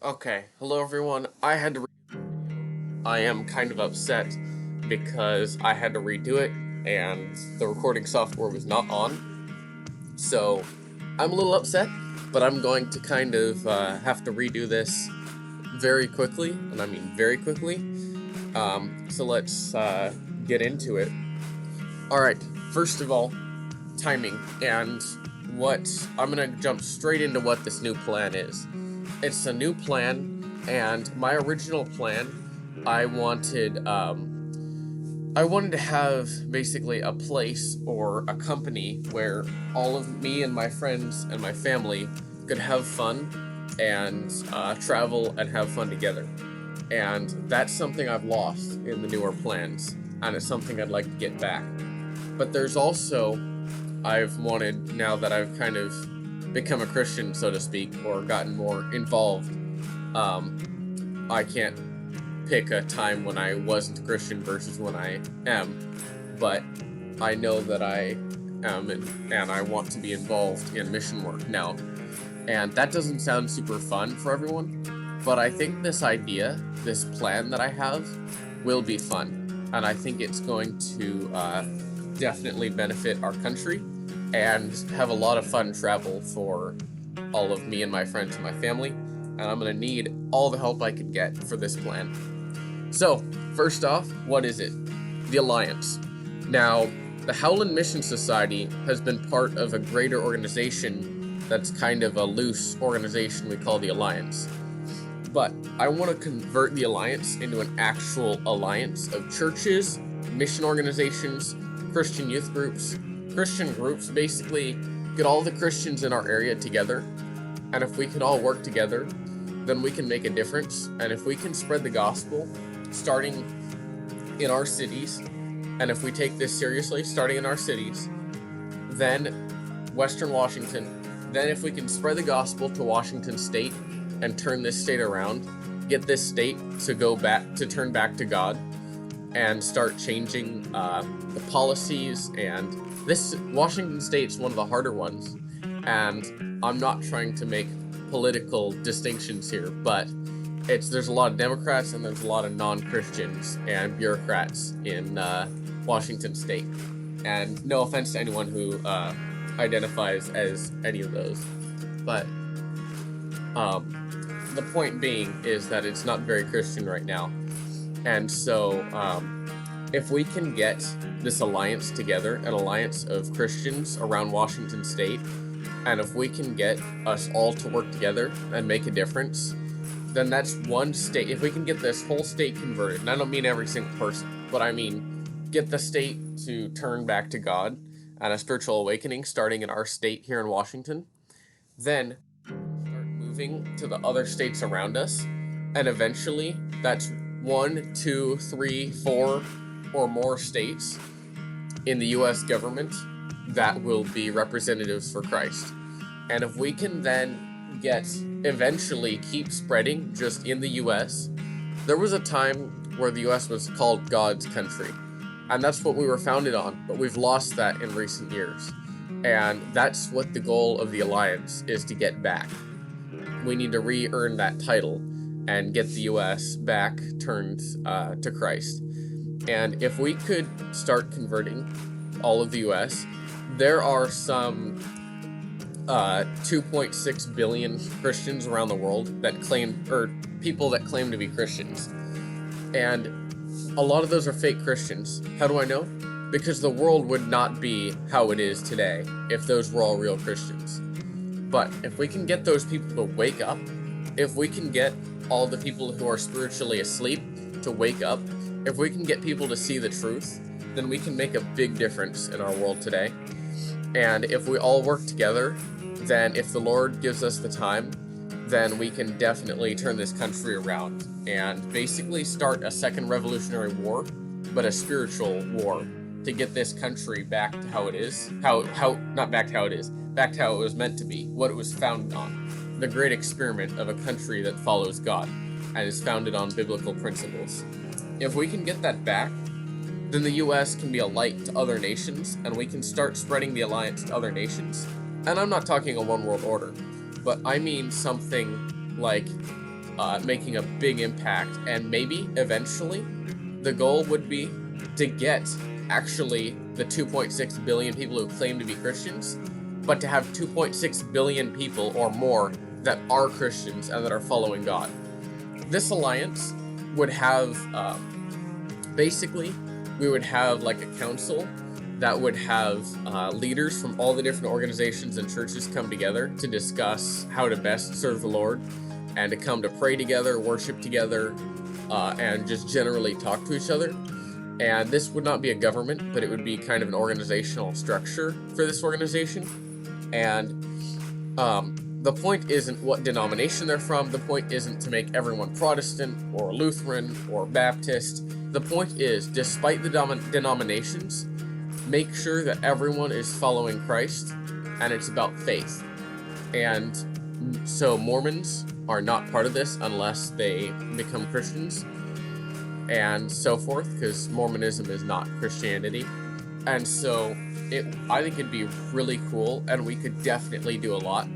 Okay, hello everyone. I am kind of upset because I had to redo it and the recording software was not on. So I'm a little upset, but I'm going to kind of have to redo this very quickly, and I mean very quickly. So let's get into it. Alright, first of all, timing, and what I'm gonna jump straight into what this new plan is. It's a new plan, and my original plan, I wanted to have basically a place or a company where all of me and my friends and my family could have fun and travel and have fun together. And that's something I've lost in the newer plans, and it's something I'd like to get back. But there's also, I've wanted, now that I've kind of become a Christian, so to speak, or gotten more involved, I can't pick a time when I wasn't a Christian versus when I am, but I know that I am, and I want to be involved in mission work now. And that doesn't sound super fun for everyone, but I think this idea, this plan that I have, will be fun. And I think it's going to definitely benefit our country and have a lot of fun travel for all of me and my friends and my family. And I'm going to need all the help I can get for this plan. So, first off, what is it? The Alliance. Now, the Howland Mission Society has been part of a greater organization that's kind of a loose organization we call the Alliance. But I want to convert the Alliance into an actual alliance of churches, mission organizations, Christian youth groups, Christian groups, basically get all the Christians in our area together. And if we can all work together, then we can make a difference. And if we can spread the gospel, starting in our cities, and if we take this seriously, starting in our cities, then Western Washington, then if we can spread the gospel to Washington State and turn this state around, get this state to turn back to God and start changing the policies. And this Washington State's one of the harder ones, and I'm not trying to make political distinctions here, but there's a lot of Democrats and there's a lot of non-Christians and bureaucrats in Washington State. And no offense to anyone who identifies as any of those, but the point being is that it's not very Christian right now. And so if we can get this alliance together, an alliance of Christians around Washington State, and if we can get us all to work together and make a difference, then that's one state. If we can get this whole state converted, and I don't mean every single person, but I mean get the state to turn back to God and a spiritual awakening starting in our state here in Washington, then start moving to the other states around us, and eventually that's 1, 2, 3, 4 or more states in the US government that will be representatives for Christ. And if we can then eventually keep spreading just in the US, there was a time where the US was called God's country, and that's what we were founded on, but we've lost that in recent years. And that's what the goal of the Alliance is, to get back. We need to re-earn that title and get the US back turned to Christ. And if we could start converting all of the US, there are some 2.6 billion Christians around the world that people that claim to be Christians. And a lot of those are fake Christians. How do I know? Because the world would not be how it is today if those were all real Christians. But if we can get those people to wake up, if we can get all the people who are spiritually asleep to wake up, if we can get people to see the truth, then we can make a big difference in our world today. And if we all work together, then if the Lord gives us the time, then we can definitely turn this country around and basically start a second Revolutionary War, but a spiritual war, to get this country back to how it is. Not back to how it is, back to how it was meant to be, what it was founded on. The great experiment of a country that follows God and is founded on biblical principles. If we can get that back, then the US can be a light to other nations, and we can start spreading the alliance to other nations. And I'm not talking a one world order, but I mean something like making a big impact, and maybe eventually the goal would be to get actually the 2.6 billion people who claim to be Christians, but to have 2.6 billion people or more that are Christians and that are following God. This alliance would have, basically, we would have like a council that would have leaders from all the different organizations and churches come together to discuss how to best serve the Lord, and to come to pray together, worship together, and just generally talk to each other. And this would not be a government, but it would be kind of an organizational structure for this organization. And the point isn't what denomination they're from. The point isn't to make everyone Protestant or Lutheran or Baptist. The point is, despite the denominations, make sure that everyone is following Christ, and it's about faith. And so Mormons are not part of this unless they become Christians, and so forth, because Mormonism is not Christianity. And so I think it'd be really cool, and we could definitely do a lot.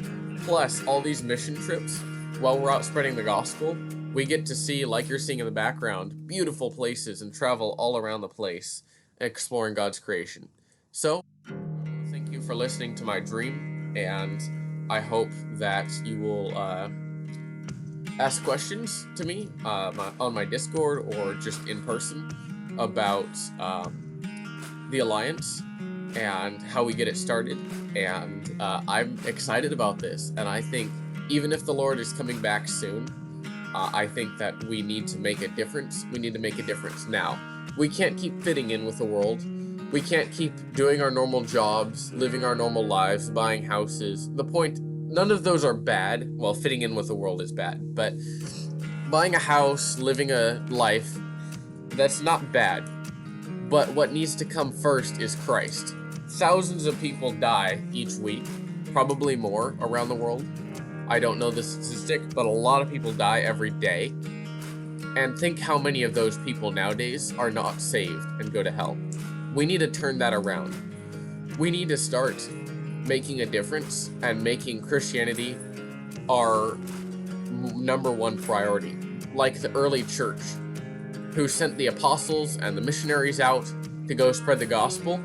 Plus, all these mission trips, while we're out spreading the gospel, we get to see, like you're seeing in the background, beautiful places and travel all around the place, exploring God's creation. So, thank you for listening to my dream, and I hope that you will ask questions to me on my Discord or just in person about the Alliance and how we get it started. And I'm excited about this, and I think even if the Lord is coming back soon, I think that we need to make a difference. We need to make a difference now. We can't keep fitting in with the world. We can't keep doing our normal jobs, living our normal lives, buying houses. The point, none of those are bad. Well, fitting in with the world is bad, but buying a house, living a life, that's not bad. But what needs to come first is Christ. Thousands of people die each week, probably more around the world. I don't know the statistic, but a lot of people die every day. And think how many of those people nowadays are not saved and go to hell. We need to turn that around. We need to start making a difference and making Christianity our number one priority. Like the early church, who sent the apostles and the missionaries out to go spread the gospel.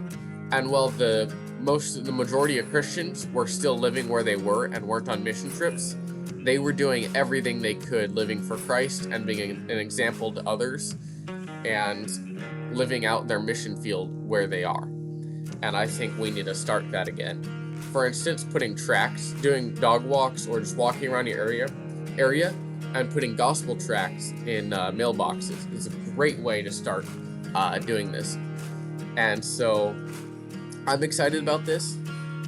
And while the majority of Christians were still living where they were and weren't on mission trips, they were doing everything they could, living for Christ and being an example to others, and living out their mission field where they are. And I think we need to start that again. For instance, putting tracts, doing dog walks, or just walking around your area and putting gospel tracts in mailboxes is a great way to start doing this. And so I'm excited about this,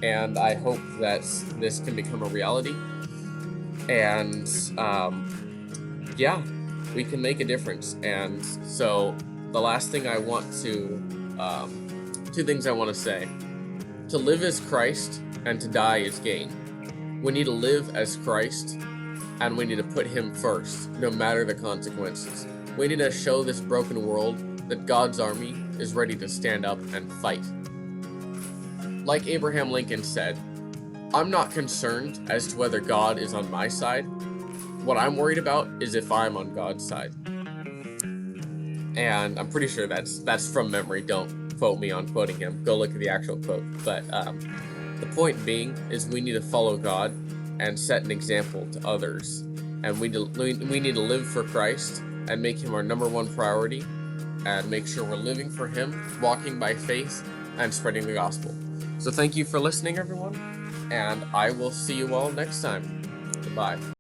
and I hope that this can become a reality. And yeah, we can make a difference. And so the last thing I want to, two things I want to say. To live as Christ and to die is gain. We need to live as Christ, and we need to put him first, no matter the consequences. We need to show this broken world that God's army is ready to stand up and fight. Like Abraham Lincoln said, I'm not concerned as to whether God is on my side. What I'm worried about is if I'm on God's side. And I'm pretty sure that's from memory. Don't quote me on quoting him. Go look at the actual quote. But the point being is we need to follow God and set an example to others. And we need to live for Christ and make him our number one priority, and make sure we're living for him, walking by faith, and spreading the gospel. So thank you for listening, everyone, and I will see you all next time. Goodbye.